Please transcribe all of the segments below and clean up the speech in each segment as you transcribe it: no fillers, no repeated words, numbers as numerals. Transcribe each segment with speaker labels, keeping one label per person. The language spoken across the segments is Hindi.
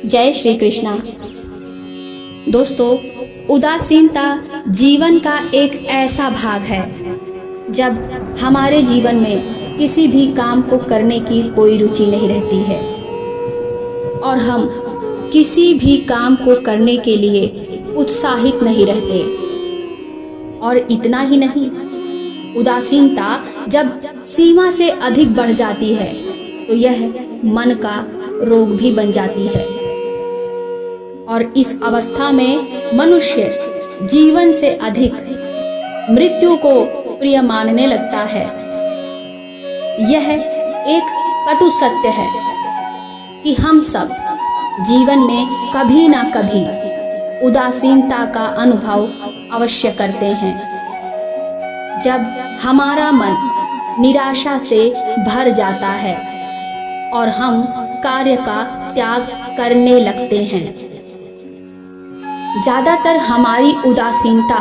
Speaker 1: जय श्री कृष्णा। दोस्तों, उदासीनता जीवन का एक ऐसा भाग है जब हमारे जीवन में किसी भी काम को करने की कोई रुचि नहीं रहती है और हम किसी भी काम को करने के लिए उत्साहित नहीं रहते। और इतना ही नहीं, उदासीनता जब सीमा से अधिक बढ़ जाती है तो यह मन का रोग भी बन जाती है और इस अवस्था में मनुष्य जीवन से अधिक मृत्यु को प्रिय मानने लगता है। यह एक कटु सत्य है कि हम सब जीवन में कभी ना कभी उदासीनता का अनुभव अवश्य करते हैं। जब हमारा मन निराशा से भर जाता है और हम कार्य का त्याग करने लगते हैं। ज़्यादातर हमारी उदासीनता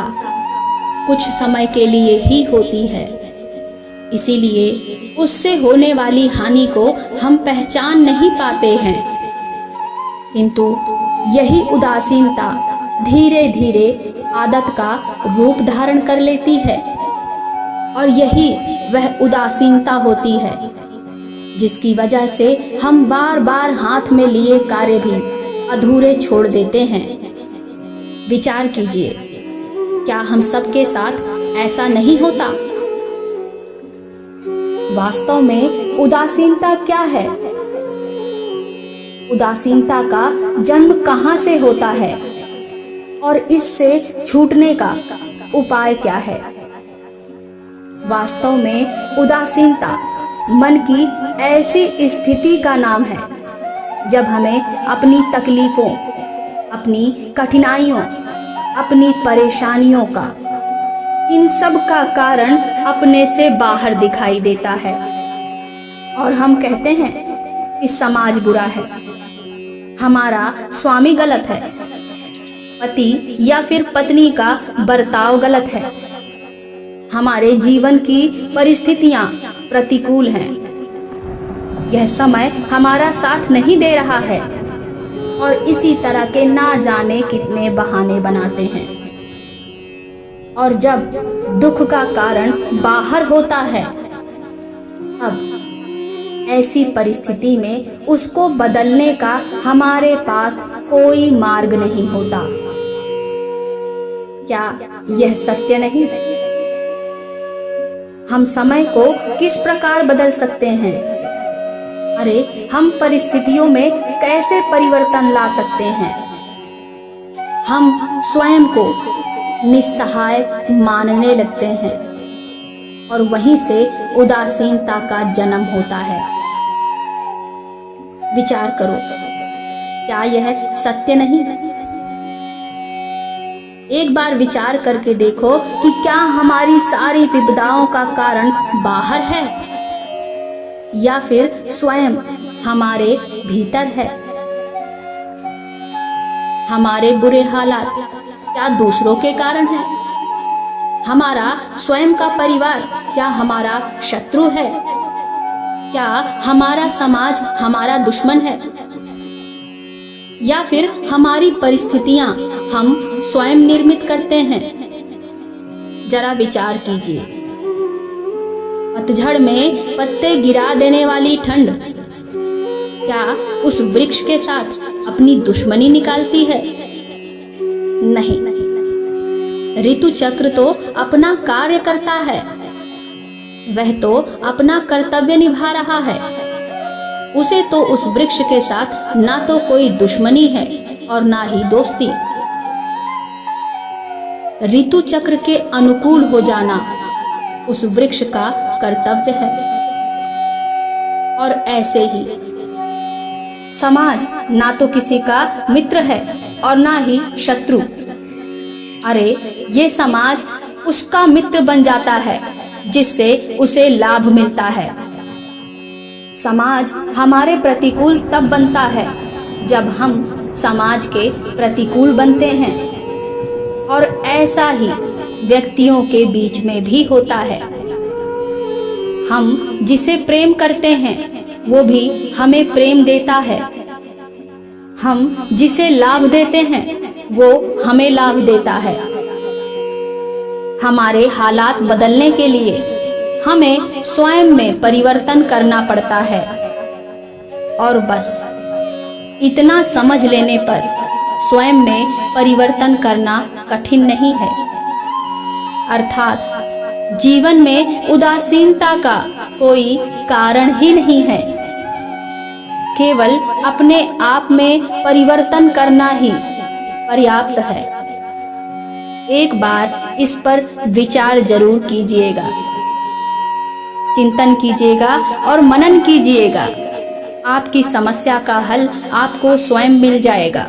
Speaker 1: कुछ समय के लिए ही होती है, इसीलिए उससे होने वाली हानि को हम पहचान नहीं पाते हैं। किंतु यही उदासीनता धीरे धीरे आदत का रूप धारण कर लेती है और यही वह उदासीनता होती है जिसकी वजह से हम बार बार हाथ में लिए कार्य भी अधूरे छोड़ देते हैं। विचार कीजिए, क्या हम सबके साथ ऐसा नहीं होता? वास्तव में उदासीनता क्या है? उदासीनता का जन्म कहाँ से होता है और इससे छूटने का उपाय क्या है? वास्तव में उदासीनता मन की ऐसी स्थिति का नाम है जब हमें अपनी तकलीफों, अपनी कठिनाइयों, अपनी परेशानियों का, इन सब का कारण अपने से बाहर दिखाई देता है और हम कहते हैं कि समाज बुरा है, हमारा स्वामी गलत है, पति या फिर पत्नी का बर्ताव गलत है, हमारे जीवन की परिस्थितियां प्रतिकूल हैं, यह समय हमारा साथ नहीं दे रहा है और इसी तरह के ना जाने कितने बहाने बनाते हैं। और जब दुख का कारण बाहर होता है, अब ऐसी परिस्थिति में उसको बदलने का हमारे पास कोई मार्ग नहीं होता। क्या यह सत्य नहीं? हम समय को किस प्रकार बदल सकते हैं? अरे, हम परिस्थितियों में कैसे परिवर्तन ला सकते हैं? हम स्वयं को निस्सहाय मानने लगते हैं और वहीं से उदासीनता का जन्म होता है। विचार करो, क्या यह सत्य नहीं? एक बार विचार करके देखो कि क्या हमारी सारी विपदाओं का कारण बाहर है या फिर स्वयं हमारे भीतर है? हमारे बुरे हालात क्या दूसरों के कारण है? हमारा स्वयं का परिवार क्या हमारा शत्रु है? क्या हमारा समाज हमारा दुश्मन है? या फिर हमारी परिस्थितियां हम स्वयं निर्मित करते हैं? जरा विचार कीजिए। पतझड़ में पत्ते गिरा देने वाली ठंड क्या उस वृक्ष के साथ अपनी दुश्मनी निकालती है? नहीं। ऋतु चक्र तो अपना कार्य करता है, वह तो अपना कर्तव्य निभा रहा है। उसे तो उस वृक्ष के साथ ना तो कोई दुश्मनी है और ना ही दोस्ती। ऋतु चक्र के अनुकूल हो जाना उस वृक्ष का कर्तव्य है। और ऐसे ही समाज ना तो किसी का मित्र है और ना ही शत्रु। अरे, ये समाज उसका मित्र बन जाता है जिससे उसे लाभ मिलता है। समाज हमारे प्रतिकूल तब बनता है जब हम समाज के प्रतिकूल बनते हैं और ऐसा ही व्यक्तियों के बीच में भी होता है। हम जिसे प्रेम करते हैं वो भी हमें प्रेम देता है। हम जिसे लाभ देते हैं वो हमें लाभ देता है। हमारे हालात बदलने के लिए हमें स्वयं में परिवर्तन करना पड़ता है। और बस इतना समझ लेने पर स्वयं में परिवर्तन करना कठिन नहीं है। अर्थात जीवन में उदासीनता का कोई कारण ही नहीं है। केवल अपने आप में परिवर्तन करना ही पर्याप्त है। एक बार इस पर विचार जरूर कीजिएगा, चिंतन कीजिएगा और मनन कीजिएगा। आपकी समस्या का हल आपको स्वयं मिल जाएगा।